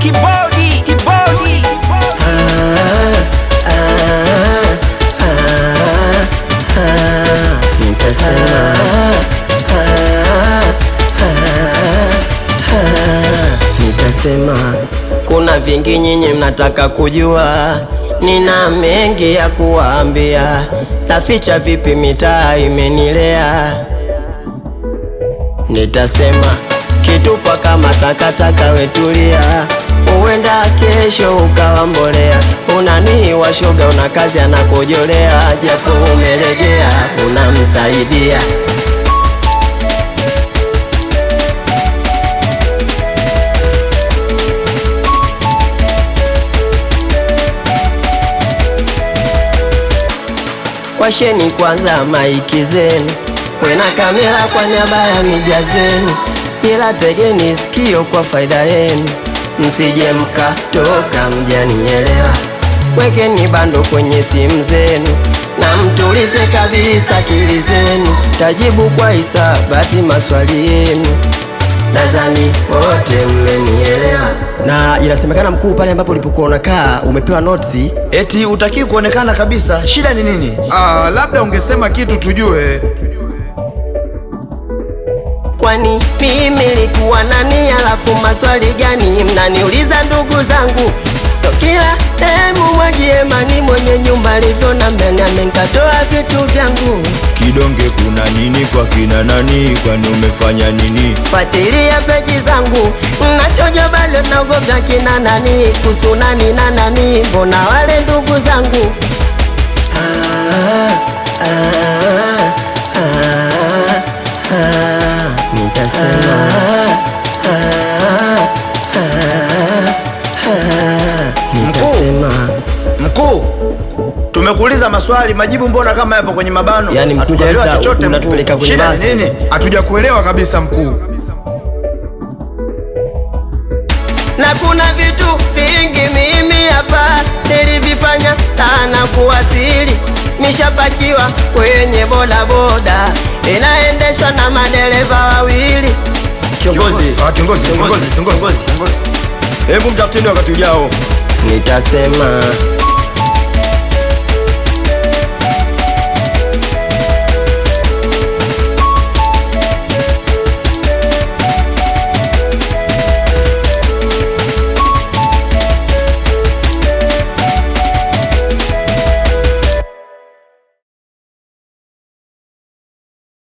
kibodi. Nitasema kuna vingi nyinyi mnataka kujua, nina mengi ya kuwaambia. Naficha vipi mitaa imenilea? Nitasema kitupa kama takataka, wetulia, uenda kesho ukawa mbolea. Unani wa shoga, una kazi anakojolea, japo umelegea unamsaidia. Washeni kwanza maiki zenu, wena kamera kwa niaba ya mija zenu, ila tegeni sikio kwa faida yenu, msije mkatoka mjanielewa. Wekeni bando kwenye simu zenu na mtulize kabisa akili zenu, tajibu kwa hisabati maswali yenu, nadhani wote mmenielewa. Na inasemekana mkuu, pale ambapo ulipokuwa unakaa umepewa notisi, eti utaki kuonekana kabisa. Shida ni nini? Labda ungesema kitu tujue. Kwani mimi nilikuwa nani? Alafu maswali gani mnaniuliza ndugu zangu? So kila mwagie mani, mwenye nyumba lizona mbele amenikatoa vitu vyangu. Kidonge kuna nini kwa kina nani? Kwani umefanya nini? Fuatilia peji zangu, nachoja bale naogopa kina nani, kuhusu nani na nani, mbona wale ndugu zangu. Nitasema Mkuu, tumekuuliza maswali, majibu mbona kama yapo kwenye mabano? Yani mkuu kabisa, unatupeleka kwenye basi. Shida nini? Hatuja kuelewa kabisa mkuu. Na kuna vitu vingi mimi hapa nilivifanya sana kuwasili. Nishapakiwa kwenye bodaboda inaendeshwa na madereva wawili. Kiongozi, Kiongozi. hebu mtafuteni wakati ujao. Nitasema